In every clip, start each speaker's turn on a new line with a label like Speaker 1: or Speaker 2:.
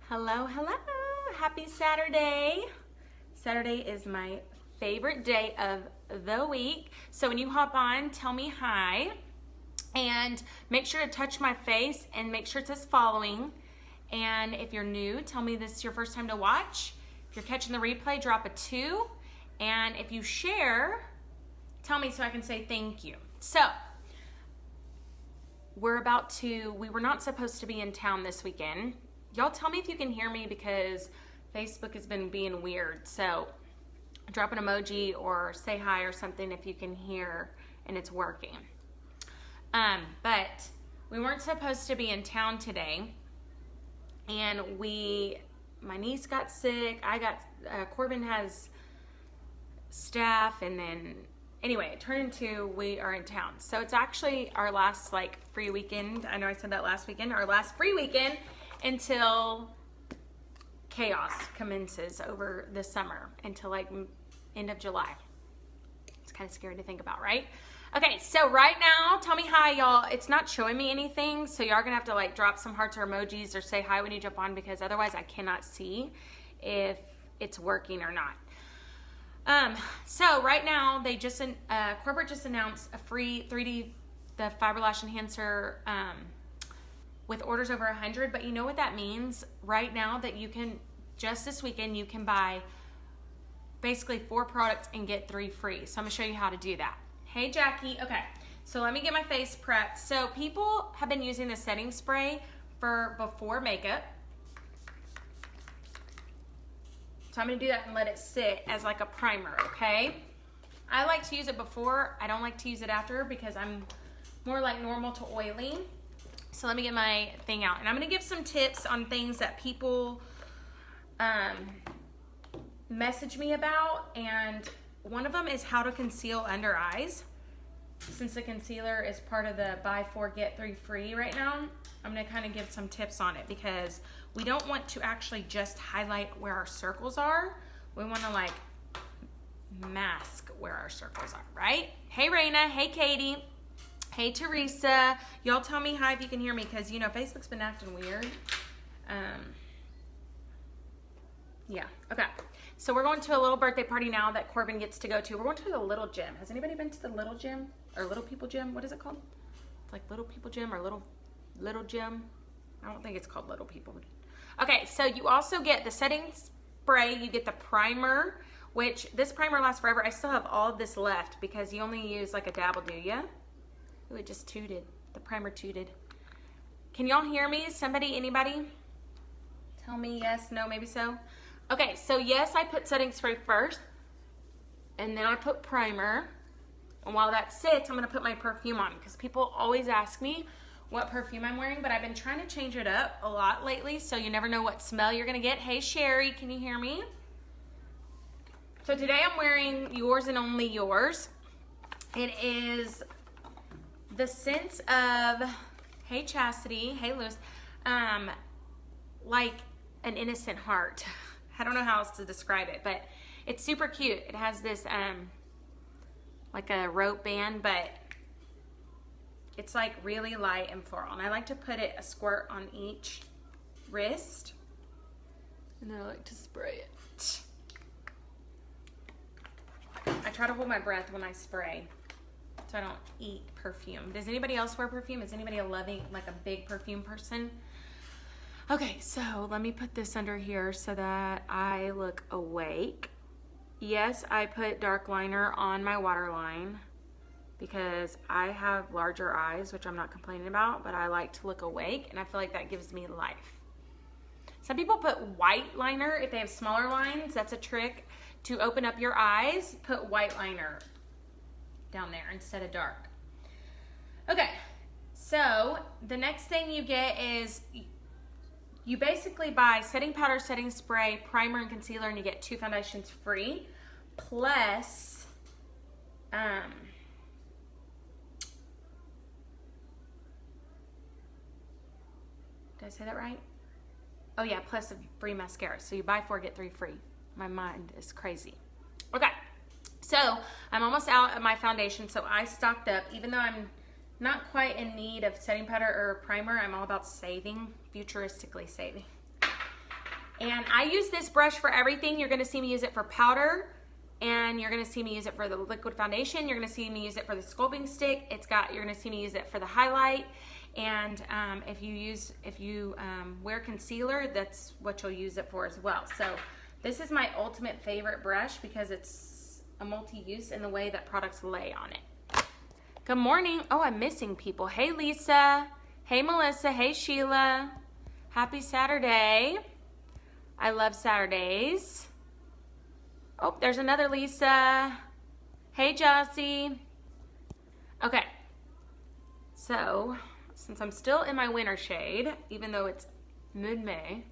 Speaker 1: Hello, hello. Happy Saturday. Saturday is my favorite day of the week. So when you hop on, tell me hi. And make sure to touch my face and make sure it says following. And if you're new, tell me this is your first time to watch. If you're catching the replay, drop a 2. And if you share, tell me so I can say thank you. So we were not supposed to be in town this weekend. Y'all tell me if you can hear me because Facebook has been being weird. So drop an emoji or say hi or something if you can hear and it's working. But we weren't supposed to be in town today. And my niece got sick. Corbin has staff, and then anyway, it turned into we are in town. So it's actually our last free weekend. I know I said that last weekend, our last free weekend until chaos commences over the summer until end of July. It's kind of scary to think about, right? Okay, so right now, tell me hi, y'all. It's not showing me anything, so y'all are gonna have to drop some hearts or emojis or say hi when you jump on, because otherwise I cannot see if it's working or not. So right now they just corporate just announced a free 3D the fiber lash enhancer with orders over 100. But you know what that means right now, that you can just this weekend you can buy basically 4 products and get 3 free. So I'm gonna show you how to do that. Hey Jackie. Okay, so let me get my face prepped. So people have been using the setting spray for before makeup. So I'm gonna do that and let it sit as a primer, okay? I like to use it before. I don't like to use it after because I'm more normal to oily. So let me get my thing out. And I'm gonna give some tips on things that people message me about. And one of them is how to conceal under eyes. Since the concealer is part of the buy 4, get 3 free right now, I'm gonna kind of give some tips on it, because we don't want to actually just highlight where our circles are. We wanna mask where our circles are, right? Hey Raina, hey Katie, hey Teresa. Y'all tell me hi if you can hear me, because Facebook's been acting weird. Yeah, okay. So we're going to a little birthday party now that Corbin gets to go to. We're going to the little gym. Has anybody been to the little gym? Or little people gym? What is it called? It's little people gym or little gym. I don't think it's called little people. Okay, so you also get the setting spray. You get the primer, which this primer lasts forever. I still have all of this left because you only use a dabble, do ya? Ooh, it just tooted. The primer tooted. Can y'all hear me? Somebody, anybody? Tell me yes, no, maybe so. Okay, so yes, I put setting spray first, and then I put primer. And while that sits, I'm gonna put my perfume on, because people always ask me what perfume I'm wearing, but I've been trying to change it up a lot lately, so you never know what smell you're gonna get. Hey Sherry, can you hear me? So today I'm wearing Yours and Only Yours. It is the scents of, hey Chastity, hey Lewis, like an innocent heart. I don't know how else to describe it, but it's super cute. It has this like a rope band, but it's really light and floral. And I like to put a squirt on each wrist, and then I like to spray it. I try to hold my breath when I spray so I don't eat perfume. Does anybody else wear perfume? Is anybody a big perfume person? Okay, so let me put this under here so that I look awake. Yes, I put dark liner on my waterline because I have larger eyes, which I'm not complaining about, but I like to look awake, and I feel like that gives me life. Some people put white liner if they have smaller lines. That's a trick to open up your eyes. Put white liner down there instead of dark. Okay, so the next thing you get is you basically buy setting powder, setting spray, primer, and concealer, and you get 2 foundations free. Plus, did I say that right? Oh yeah, plus a free mascara. So you buy 4, get 3 free. My mind is crazy. Okay, so I'm almost out of my foundation, so I stocked up. Even though I'm not quite in need of setting powder or primer. I'm all about saving, futuristically saving. And I use this brush for everything. You're gonna see me use it for powder, and you're gonna see me use it for the liquid foundation. You're gonna see me use it for the sculpting stick. You're gonna see me use it for the highlight. And if you wear concealer, that's what you'll use it for as well. So this is my ultimate favorite brush because it's a multi-use in the way that products lay on it. Good morning. Oh, I'm missing people. Hey, Lisa. Hey, Melissa. Hey, Sheila. Happy Saturday. I love Saturdays. Oh, there's another Lisa. Hey, Jossie. Okay. So, since I'm still in my winter shade, even though it's mid-May,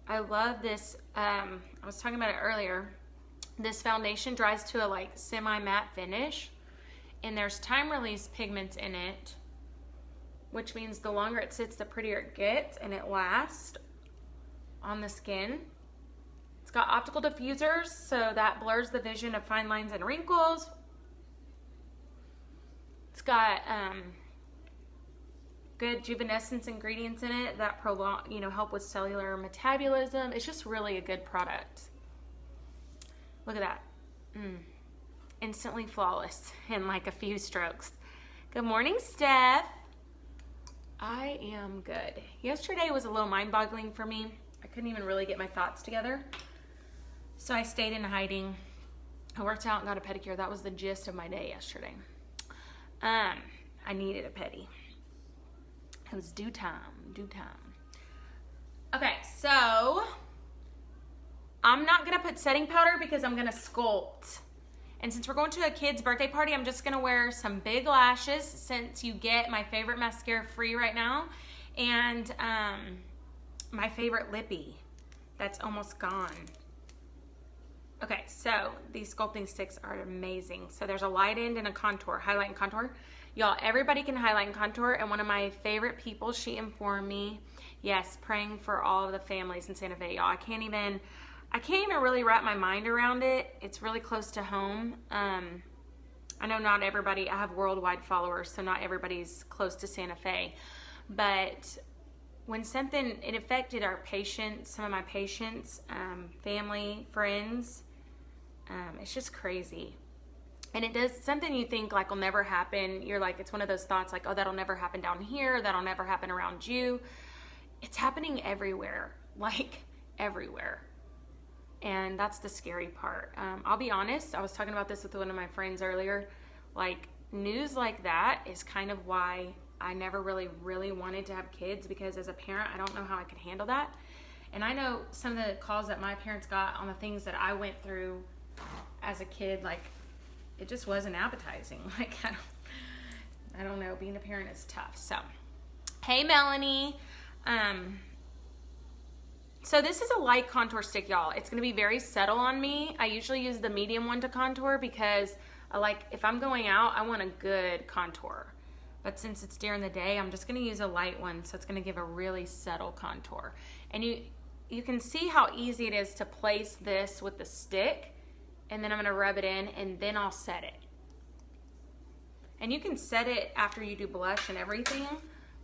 Speaker 1: I love this. I was talking about it earlier. This foundation dries to a like semi-matte finish, and there's time release pigments in it, which means the longer it sits, the prettier it gets, and it lasts on the skin. It's got optical diffusers, so that blurs the vision of fine lines and wrinkles. It's got good juvenescence ingredients in it that help with cellular metabolism. It's just really a good product. Look at that. Instantly flawless in like a few strokes. Good morning, Steph. I am good. Yesterday was a little mind-boggling for me. I couldn't even really get my thoughts together. So I stayed in hiding. I worked out and got a pedicure. That was the gist of my day yesterday. I needed a pedi. It was due time. Okay, so I'm not gonna put setting powder because I'm gonna sculpt. And since we're going to a kid's birthday party, I'm just gonna wear some big lashes since you get my favorite mascara free right now. And my favorite lippy that's almost gone. Okay, so these sculpting sticks are amazing. So there's a light end and a contour, highlight and contour. Y'all, everybody can highlight and contour, and one of my favorite people, she informed me, yes, praying for all of the families in Santa Fe, y'all. I can't even really wrap my mind around it. It's really close to home. I know not everybody, I have worldwide followers, so not everybody's close to Santa Fe. But when it affected our patients, some of my patients, family, friends, it's just crazy. And it does something you think like will never happen. You're like, it's one of those thoughts like, oh, that'll never happen down here. That'll never happen around you. It's happening everywhere, like everywhere. And that's the scary part. I'll be honest, I was talking about this with one of my friends earlier. Like, news like that is kind of why I never really wanted to have kids, because as a parent, I don't know how I could handle that. And I know some of the calls that my parents got on the things that I went through as a kid, like, it just wasn't appetizing. Like, I don't know, being a parent is tough. So, hey, Melanie. So this is a light contour stick, y'all. It's gonna be very subtle on me. I usually use the medium one to contour because if I'm going out, I want a good contour. But since it's during the day, I'm just gonna use a light one, so it's gonna give a really subtle contour. And you can see how easy it is to place this with the stick, and then I'm gonna rub it in, and then I'll set it. And you can set it after you do blush and everything,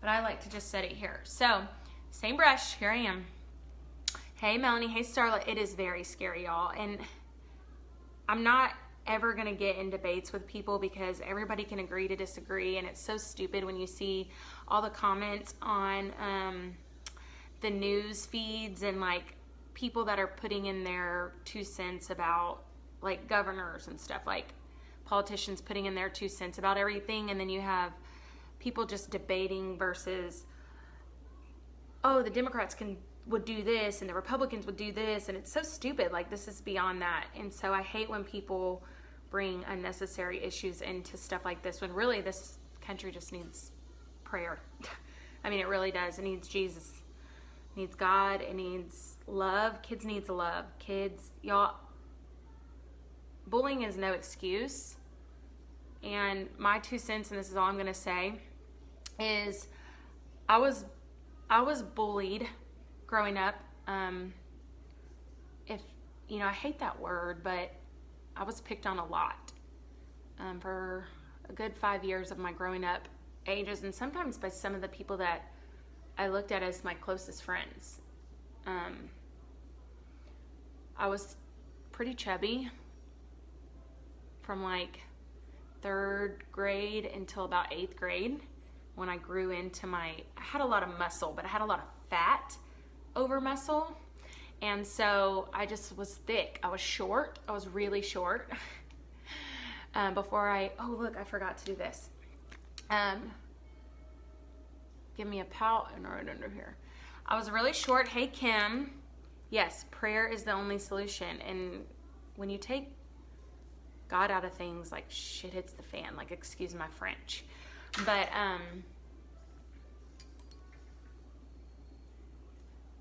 Speaker 1: but I like to just set it here. So, same brush, here I am. Hey, Melanie, hey, Starla. It is very scary, y'all. And I'm not ever gonna get in debates with people because everybody can agree to disagree, and it's so stupid when you see all the comments on the news feeds and like people that are putting in their 2 cents about like governors and stuff, like politicians putting in their 2 cents about everything, and then you have people just debating versus, oh, the Democrats would do this and the Republicans would do this, and it's so stupid. Like, this is beyond that. And so I hate when people bring unnecessary issues into stuff like this, when really this country just needs prayer. I mean, it really does. It needs Jesus. It needs God. It needs love. Kids needs love. Kids, y'all, bullying is no excuse. And my 2 cents, and this is all I'm gonna say, is I was bullied growing up. I hate that word, but I was picked on a lot for a good 5 years of my growing up ages, and sometimes by some of the people that I looked at as my closest friends. I was pretty chubby from like 3rd grade until about 8th grade, when I grew into I had a lot of muscle, but I had a lot of fat over muscle. And so I just was thick. I was short. I was really short. Oh look, I forgot to do this. Give me a pout and right under here. I was really short. Hey, Kim. Yes, prayer is the only solution. And when you take God out of things, like shit hits the fan, like excuse my French. But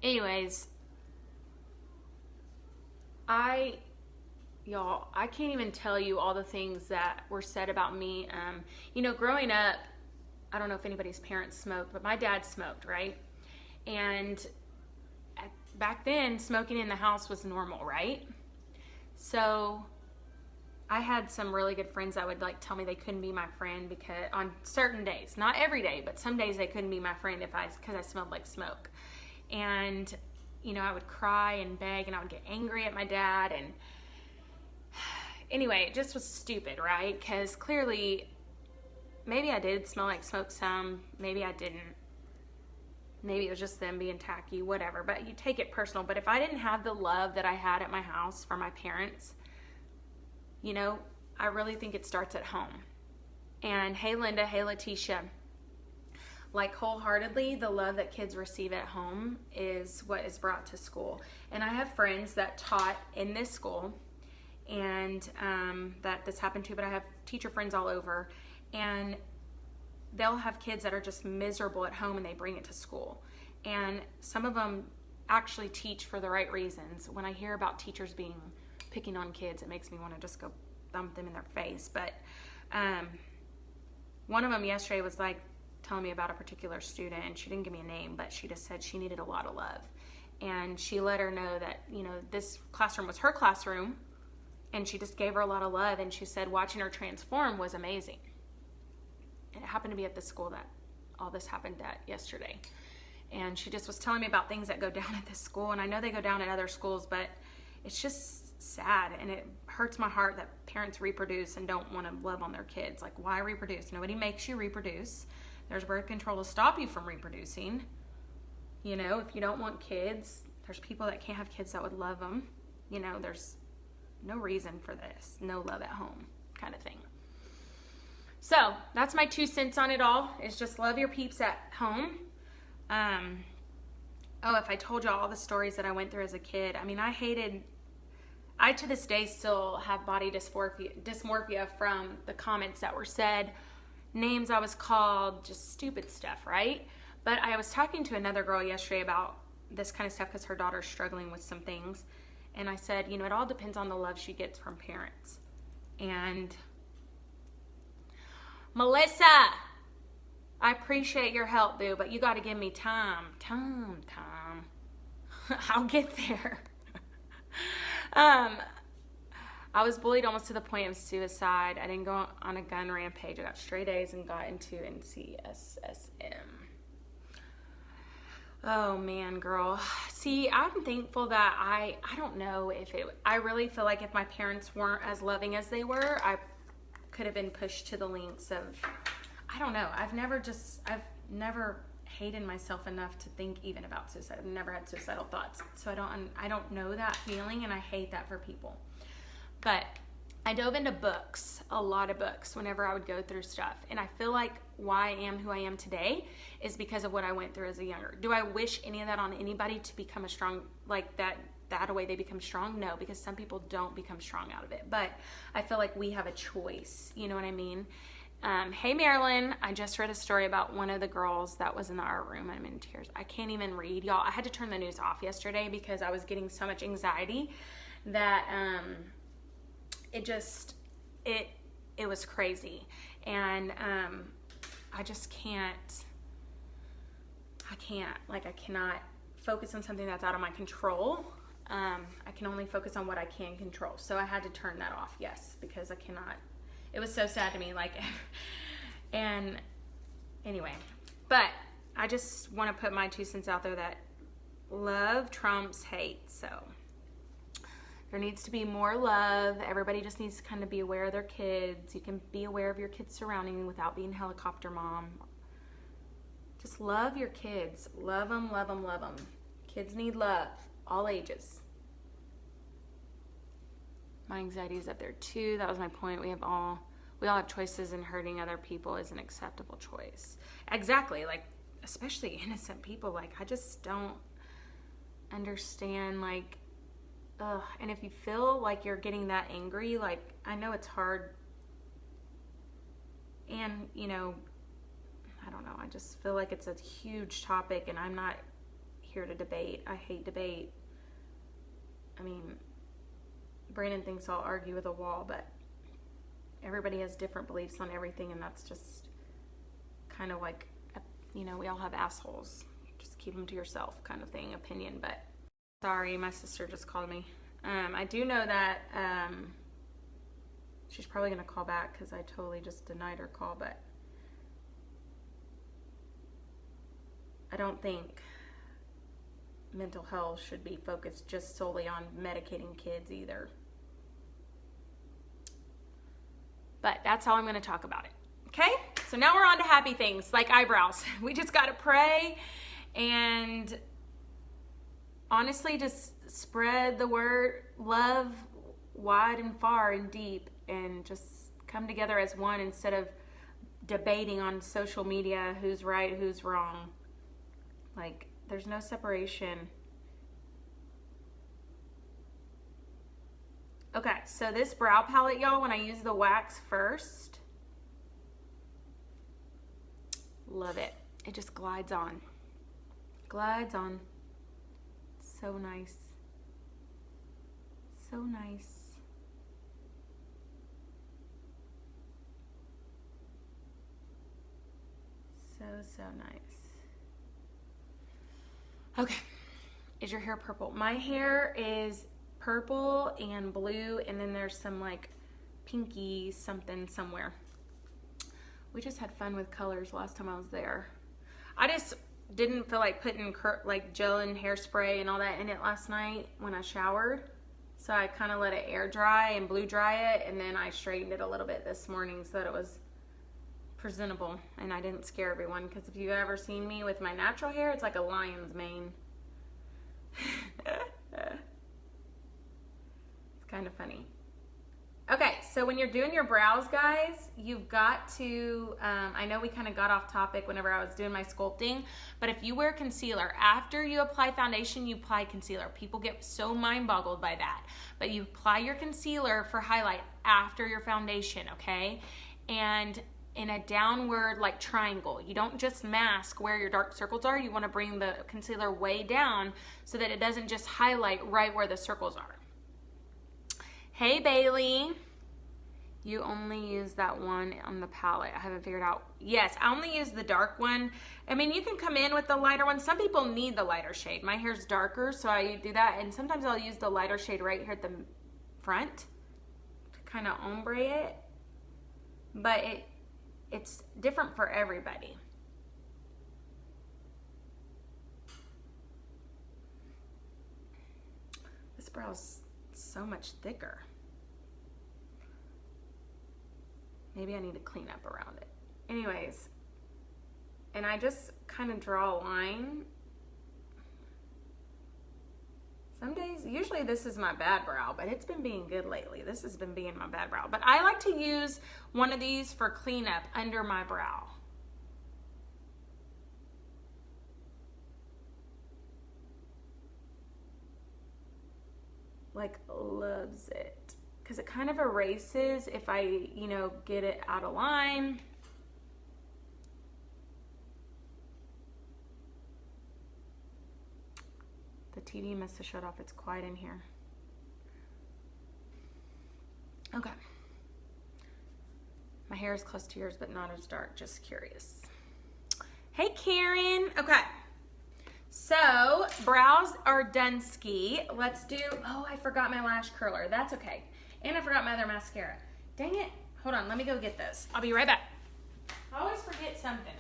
Speaker 1: anyways, y'all, I can't even tell you all the things that were said about me. You know, growing up, I don't know if anybody's parents smoked, but my dad smoked, right? And back then, smoking in the house was normal, right? So I had some really good friends that would like tell me they couldn't be my friend because on certain days, not every day, but some days they couldn't be my friend because I smelled like smoke. And, you know, I would cry and beg and I would get angry at my dad. And anyway, it just was stupid, right? Because clearly, maybe I did smell like smoke some, maybe I didn't. Maybe it was just them being tacky, whatever. But you take it personal. But if I didn't have the love that I had at my house for my parents, you know, I really think it starts at home. And hey, Linda, hey, Letitia. Like wholeheartedly, the love that kids receive at home is what is brought to school. And I have friends that taught in this school and that this happened to, but I have teacher friends all over. And they'll have kids that are just miserable at home and they bring it to school. And some of them actually teach for the right reasons. When I hear about teachers picking on kids, it makes me want to just go thump them in their face. But one of them yesterday was like telling me about a particular student, and she didn't give me a name, but she just said she needed a lot of love. And she let her know that, you know, this classroom was her classroom, and she just gave her a lot of love. And she said watching her transform was amazing. It happened to be at the school that all this happened at yesterday. And she just was telling me about things that go down at this school. And I know they go down at other schools, but it's just sad. And it hurts my heart that parents reproduce and don't want to love on their kids. Like, why reproduce? Nobody makes you reproduce. There's birth control to stop you from reproducing. You know, if you don't want kids, there's people that can't have kids that would love them. You know, there's no reason for this. No love at home kind of thing. So that's my 2 cents on it all, is just love your peeps at home. Oh, if I told you all the stories that I went through as a kid, I mean, I to this day still have body dysmorphia from the comments that were said, names I was called, just stupid stuff, right? But I was talking to another girl yesterday about this kind of stuff because her daughter's struggling with some things. And I said, you know, it all depends on the love she gets from parents. And Melissa, I appreciate your help, boo, but you got to give me time. Time. I'll get there. I was bullied almost to the point of suicide. I didn't go on a gun rampage. I got straight A's and got into NCSSM. Oh, man, girl. See, I'm thankful that I don't know I really feel like if my parents weren't as loving as they were, I could have been pushed to the links of, I don't know. I've never hated myself enough to think even about suicide. I've never had suicidal thoughts. So I don't know that feeling, and I hate that for people. But I dove into books, a lot of books, whenever I would go through stuff. And I feel like why I am who I am today is because of what I went through as a younger. Do I wish any of that on anybody to become a strong, like that way they become strong? No, because some people don't become strong out of it. But I feel like we have a choice. You know what I mean? Hey, Marilyn, I just read a story about one of the girls that was in the art room. I'm in tears. I can't even read, y'all. I had to turn the news off yesterday because I was getting so much anxiety that it was crazy. And I just can't, I cannot focus on something that's out of my control. I can only focus on what I can control. So I had to turn that off, yes, because I cannot. It was so sad to me, and anyway. But I just want to put my 2 cents out there that love trumps hate. So there needs to be more love. Everybody just needs to kind of be aware of their kids. You can be aware of your kids' surroundings without being helicopter mom. Just love your kids. Love them, love them, love them. Kids need love, all ages. My anxiety is up there too. That was my point. We all have choices, and hurting other people is an acceptable choice. Exactly. Like, especially innocent people. Like, I just don't understand, like, ugh. And if you feel like you're getting that angry, like, I know it's hard. And, you know, I don't know. I just feel like it's a huge topic, and I'm not here to debate. I hate debate. I mean, Brandon thinks I'll argue with a wall, but everybody has different beliefs on everything, and that's just kind of like, you know, we all have assholes. Just keep them to yourself kind of thing, opinion. But sorry, my sister just called me. I do know that she's probably going to call back because I totally just denied her call, but I don't think mental health should be focused just solely on medicating kids either. But that's how I'm going to talk about it. Okay? So now we're on to happy things like eyebrows. We just got to pray and honestly just spread the word, love wide and far and deep, and just come together as one instead of debating on social media who's right, who's wrong. Like, there's no separation. Okay, so this brow palette, y'all, when I use the wax first, love it. It just glides on. Glides on. So nice. So nice. So nice. Okay, is your hair purple? My hair is purple and blue, and then there's some like pinky something somewhere. We just had fun with colors last time I was there. I just didn't feel like putting like gel and hairspray and all that in it last night when I showered. So I kind of let it air dry and blow dry it, and then I straightened it a little bit this morning so that it was presentable and I didn't scare everyone, because if you've ever seen me with my natural hair, it's like a lion's mane. It's kind of funny. Okay, so when you're doing your brows, guys, you've got to, I know we kind of got off topic whenever I was doing my sculpting, but if you wear concealer, after you apply foundation, you apply concealer. People get so mind-boggled by that, but you apply your concealer for highlight after your foundation, okay? And in a downward like triangle. You don't just mask where your dark circles are. You want to bring the concealer way down so that it doesn't just highlight right where the circles are. Hey Bailey, you only use that one on the palette. I haven't figured out. Yes, I only use the dark one. I mean, you can come in with the lighter one. Some people need the lighter shade. My hair's darker, so I do that. And sometimes I'll use the lighter shade right here at the front to kind of ombre it. But it's different for everybody. This brow's so much thicker. Maybe I need to clean up around it. Anyways, and I just kind of draw a line. Some days, usually this is my bad brow, but it's been being good lately. This has been being my bad brow. But I like to use one of these for cleanup under my brow. Like, loves it. Because it kind of erases if I, you know, get it out of line. The TV must have shut off. It's quiet in here. Okay. My hair is close to yours, but not as dark. Just curious. Hey, Karen. Okay. So, brows are done ski. Let's do, oh, I forgot my lash curler. That's okay. And I forgot my other mascara. Dang it. Hold on. Let me go get this. I'll be right back. I always forget something.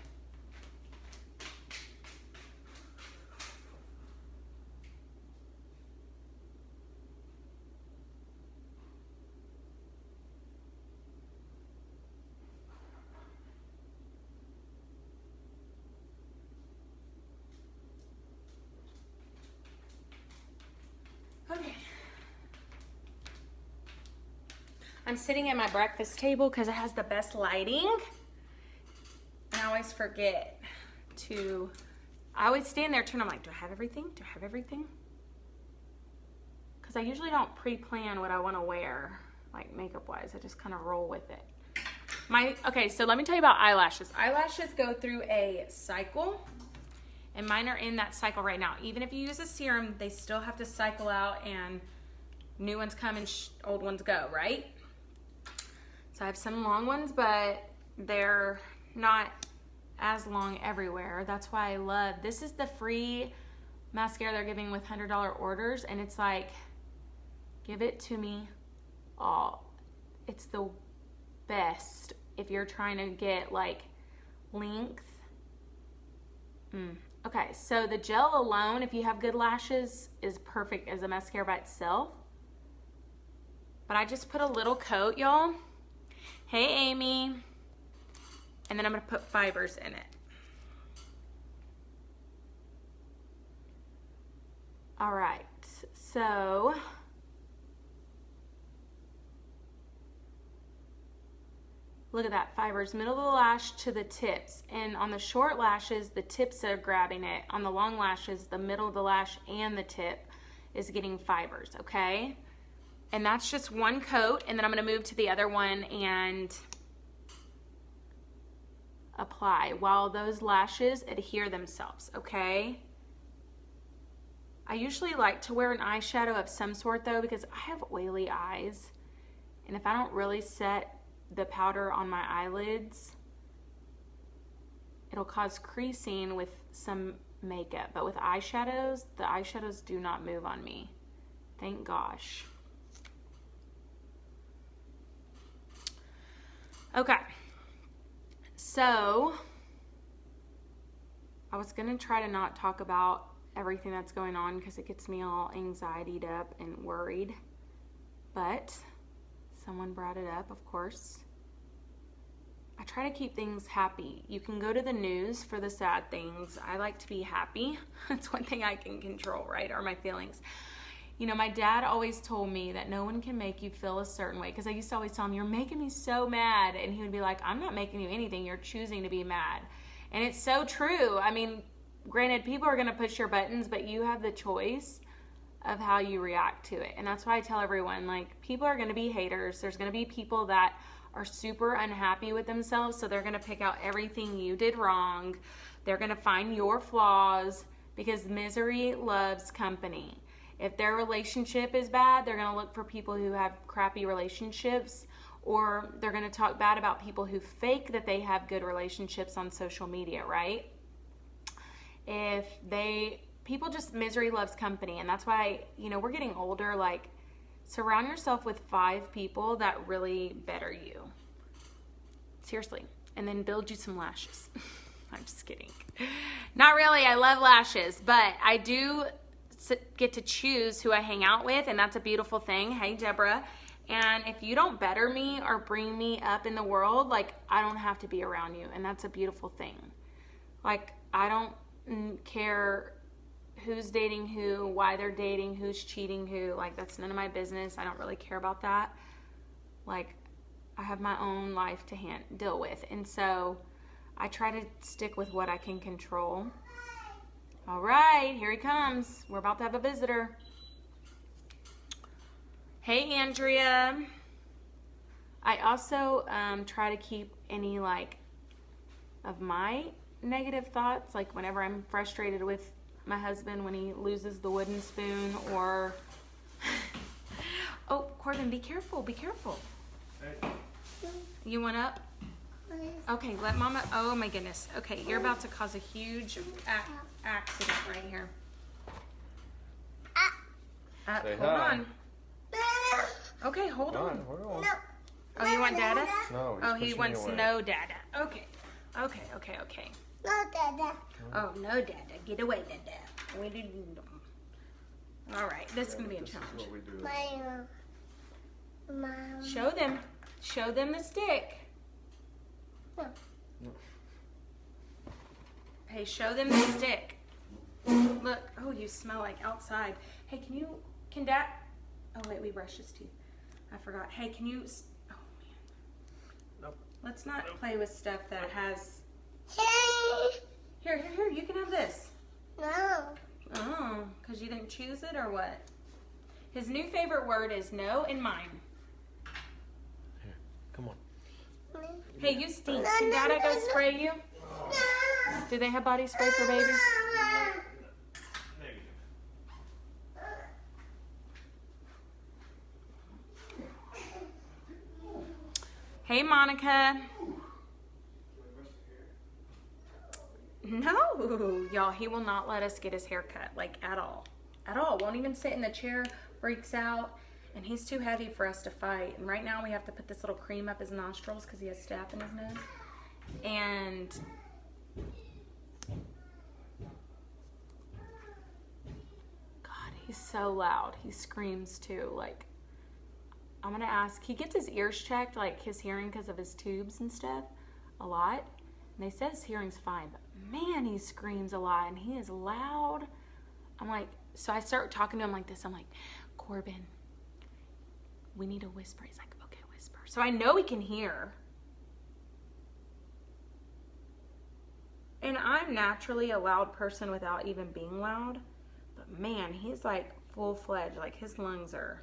Speaker 1: I'm sitting at my breakfast table because it has the best lighting. And I always forget to, I always stand there and I'm like, do I have everything? Do I have everything? Because I usually don't pre-plan what I want to wear, like makeup wise. I just kind of roll with it. Okay, so let me tell you about eyelashes. Eyelashes go through a cycle, and mine are in that cycle right now. Even if you use a serum, they still have to cycle out, and new ones come and old ones go, right? So I have some long ones, but they're not as long everywhere. That's why I love, this is the free mascara they're giving with $100 orders, and it's like, give it to me all. It's the best if you're trying to get like length. Okay, so the gel alone, if you have good lashes, is perfect as a mascara by itself. But I just put a little coat, y'all. Hey, Amy. And then I'm gonna put fibers in it. All right, so look at that, fibers, middle of the lash to the tips. And on the short lashes, the tips are grabbing it. On the long lashes, the middle of the lash and the tip is getting fibers, okay? And that's just one coat, and then I'm gonna move to the other one and apply while those lashes adhere themselves, okay? I usually like to wear an eyeshadow of some sort though, because I have oily eyes. And if I don't really set the powder on my eyelids, it'll cause creasing with some makeup. But with eyeshadows, the eyeshadows do not move on me. Thank gosh. Okay. So, I was gonna try to not talk about everything that's going on because it gets me all anxietied up and worried. But someone brought it up, of course. I try to keep things happy. You can go to the news for the sad things. I like to be happy. That's one thing I can control, right? Are my feelings. You know, my dad always told me that no one can make you feel a certain way, because I used to always tell him, you're making me so mad. And he would be like, I'm not making you anything. You're choosing to be mad. And it's so true. I mean, granted, people are going to push your buttons, but you have the choice of how you react to it. And that's why I tell everyone, like, people are going to be haters. There's going to be people that are super unhappy with themselves, so they're going to pick out everything you did wrong. They're going to find your flaws, because misery loves company. If their relationship is bad, they're going to look for people who have crappy relationships, or they're going to talk bad about people who fake that they have good relationships on social media, right? People just, misery loves company. And that's why, you know, we're getting older. Like, surround yourself with 5 people that really better you. Seriously. And then build you some lashes. I'm just kidding. Not really. I love lashes, but I do get to choose who I hang out with, and that's a beautiful thing. Hey, Deborah. And if you don't better me or bring me up in the world, like, I don't have to be around you, and that's a beautiful thing. Like, I don't care who's dating who, why they're dating, who's cheating who. Like, that's none of my business. I don't really care about that. Like, I have my own life to deal with. And so I try to stick with what I can control. All right, here he comes. We're about to have a visitor. Hey, Andrea. I also try to keep any, like, of my negative thoughts, like whenever I'm frustrated with my husband when he loses the wooden spoon, or oh, Corbin, be careful, be careful. Hey. You went up? Okay, let Mama, oh my goodness. Okay, you're about to cause a huge accident right here. Hold on. Okay, hold on.
Speaker 2: Hold on.
Speaker 1: No. Oh, you want Dada?
Speaker 2: No.
Speaker 1: Oh, he wants no Dada. Okay. Okay.
Speaker 3: No, Dada.
Speaker 1: Oh, no Dada. Get away, Dada. All right, this is going to be a challenge.
Speaker 2: This is what we do.
Speaker 3: Mom.
Speaker 1: Show them. Show them the stick.
Speaker 3: No.
Speaker 1: Hey, show them the stick. Look. Oh, you smell like outside. Hey, can Dad? Oh, wait, we brushed his teeth. I forgot. Hey, can you Let's not play with stuff that has... Here, you can have this.
Speaker 3: No.
Speaker 1: Oh, because you didn't choose it or what? His new favorite word is no and mine.
Speaker 2: Here, come on.
Speaker 1: Hey, you stink. Can Dada go spray you? Do they have body spray for babies? Hey, Monica. No, y'all, he will not let us get his hair cut, like, at all. At all. Won't even sit in the chair, freaks out, and he's too heavy for us to fight. And right now we have to put this little cream up his nostrils because he has staph in his nose. And God, he's so loud. He screams too. Like, I'm gonna ask, he gets his ears checked, like his hearing because of his tubes and stuff, a lot. And they said his hearing's fine, but man, he screams a lot and he is loud. I'm like, so I start talking to him like this. I'm like, Corbin, we need to whisper. He's like, okay, whisper. So I know he can hear. And I'm naturally a loud person without even being loud. But man, he's like full-fledged. Like his lungs are...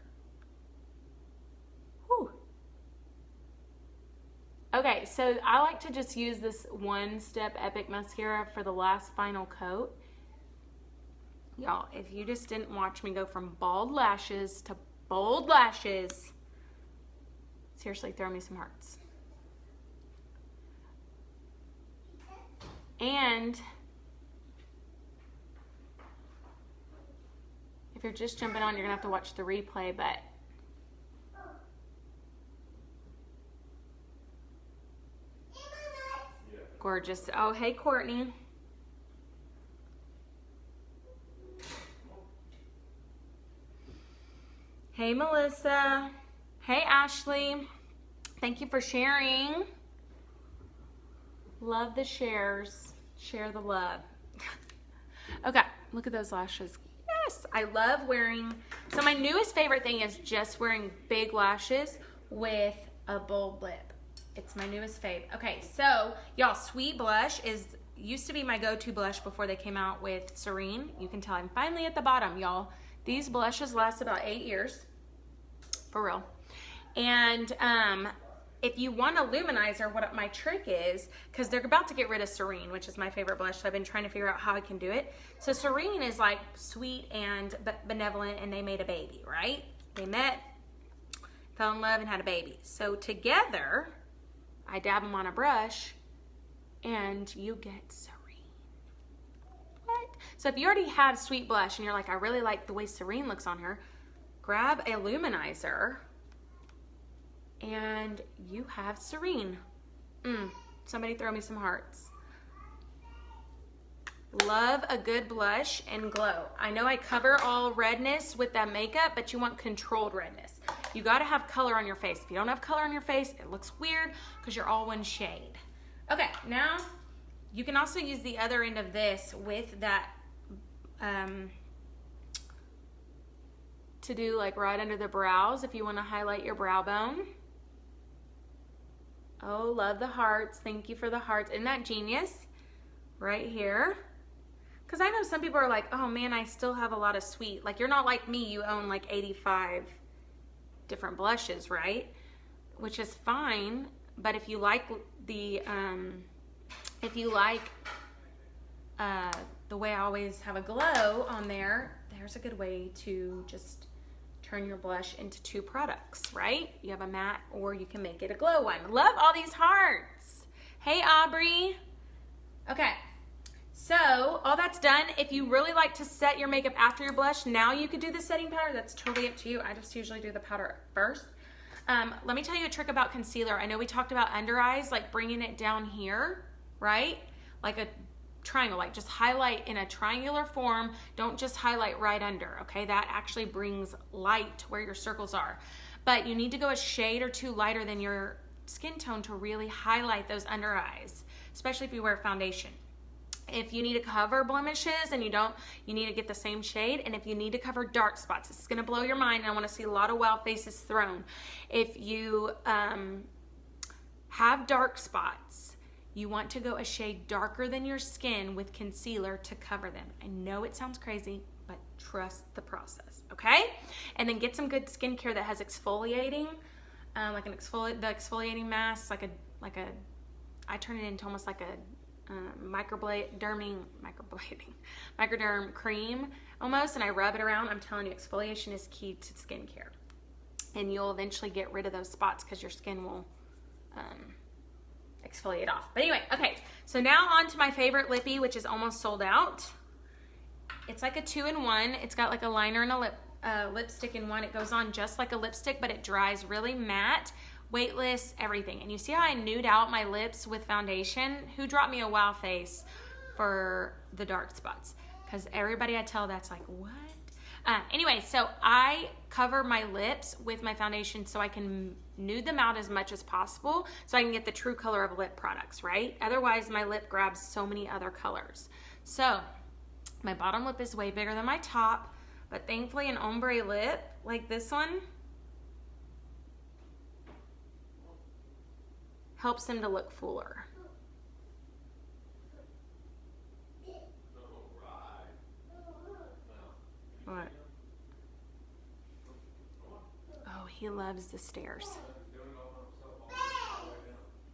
Speaker 1: Whew. Okay, so I like to just use this One Step Epic Mascara for the last final coat. Y'all, if you just didn't watch me go from bald lashes to bold lashes, seriously, throw me some hearts. And if you're just jumping on, you're gonna have to watch the replay, but gorgeous. Oh, hey, Courtney. Hey, Melissa. Hey, Ashley. Thank you for sharing. Love the shares. Share the love. Okay, look at those lashes. Yes, I love wearing, so my newest favorite thing is just wearing big lashes with a bold lip. It's my newest fave. Okay, so y'all, Sweet Blush used to be my go-to blush before they came out with Serene. You can tell I'm finally at the bottom, y'all. These blushes last about 8 years, for real. And if you want a luminizer, what my trick is, because they're about to get rid of Serene, which is my favorite blush, so I've been trying to figure out how I can do it. So Serene is like sweet and benevolent, and they made a baby, right? They met, fell in love, and had a baby. So together, I dab them on a brush, and you get Serene. What? So if you already have Sweet Blush, and you're like, I really like the way Serene looks on her, grab a luminizer, and you have Serene. Somebody throw me some hearts. Love a good blush and glow. I know I cover all redness with that makeup, but you want controlled redness. You gotta have color on your face. If you don't have color on your face, it looks weird because you're all one shade. Okay, now you can also use the other end of this with that to do like right under the brows if you want to highlight your brow bone. Oh, love the hearts. Thank you for the hearts. Isn't that genius? Right here. Because I know some people are like, oh man, I still have a lot of sweet. Like, you're not like me. You own like 85 different blushes, right? Which is fine. But if you like the way I always have a glow on there, there's a good way to just turn your blush into 2 products, right? You have a matte or you can make it a glow one. Love all these hearts. Hey, Aubrey. Okay, so all that's done. If you really like to set your makeup after your blush, now you could do the setting powder. That's totally up to you. I just usually do the powder first. Let me tell you a trick about concealer. I know we talked about under eyes, like bringing it down here, right? Like a triangle, like just highlight in a triangular form. Don't just highlight right under, okay? That actually brings light to where your circles are. But you need to go a shade or 2 lighter than your skin tone to really highlight those under eyes, especially if you wear foundation. If you need to cover blemishes and you need to get the same shade. And if you need to cover dark spots, this is gonna blow your mind. I wanna see a lot of wow faces thrown. If you have dark spots, you want to go a shade darker than your skin with concealer to cover them. I know it sounds crazy, but trust the process, okay? And then get some good skincare that has exfoliating, like the exfoliating mask, I turn it into almost like a microderm cream almost, and I rub it around. I'm telling you, exfoliation is key to skincare. And you'll eventually get rid of those spots because your skin will exfoliate off. But anyway, okay, so now on to my favorite lippy, which is almost sold out. It's like a 2-in-1. It's got like a liner and a lipstick in one. It goes on just like a lipstick, but it dries really matte, weightless, everything. And you see how I nude out my lips with foundation? Who dropped me a wow face for the dark spots? Because everybody I tell that's like, what? Anyway, so I cover my lips with my foundation so I can nude them out as much as possible so I can get the true color of lip products, right? Otherwise, my lip grabs so many other colors. So my bottom lip is way bigger than my top, but thankfully an ombre lip like this one helps them to look fuller. What? Oh, he loves the stairs.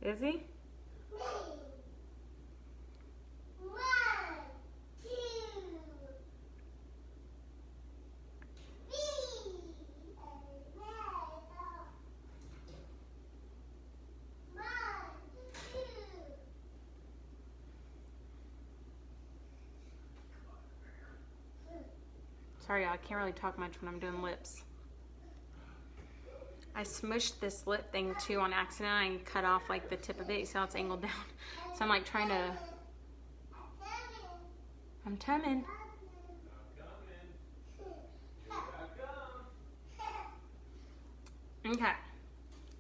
Speaker 1: Is he? Sorry, I can't really talk much when I'm doing lips. I smushed this lip thing too on accident. I cut off like the tip of it. You see how it's angled down? So I'm like trying to... I'm coming. Okay.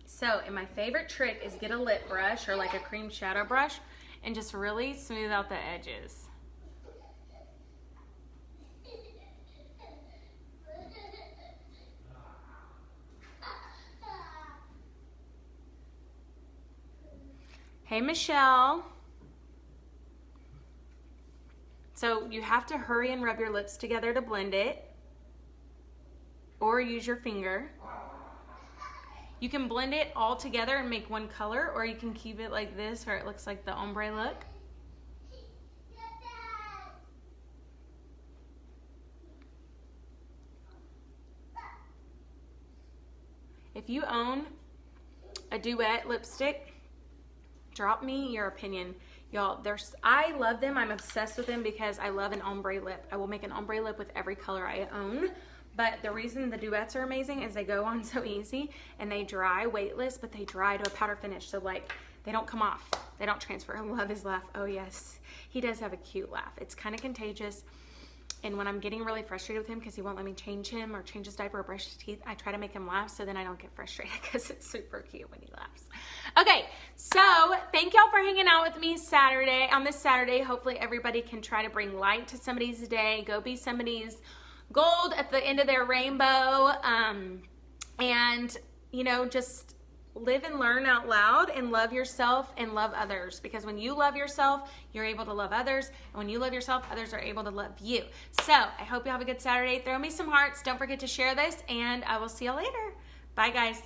Speaker 1: So, and my favorite trick is get a lip brush or like a cream shadow brush and just really smooth out the edges. Hey, Michelle. So you have to hurry and rub your lips together to blend it, or use your finger. You can blend it all together and make one color, or you can keep it like this where it looks like the ombre look. If you own a duet lipstick, drop me your opinion. Y'all, I love them. I'm obsessed with them because I love an ombre lip. I will make an ombre lip with every color I own. But the reason the duets are amazing is they go on so easy and they dry weightless, but they dry to a powder finish. So like they don't come off. They don't transfer. I love his laugh. Oh yes, he does have a cute laugh. It's kind of contagious. And when I'm getting really frustrated with him because he won't let me change him or change his diaper or brush his teeth, I try to make him laugh so then I don't get frustrated because it's super cute when he laughs. Okay, so thank y'all for hanging out with me on this Saturday. Hopefully everybody can try to bring light to somebody's day. Go be somebody's gold at the end of their rainbow. And, you know, just live and learn out loud and love yourself and love others, because when you love yourself, you're able to love others, and when you love yourself, others are able to love you. So I hope you have a good Saturday. Throw me some hearts. Don't forget to share this, and I will see y'all later. Bye, guys.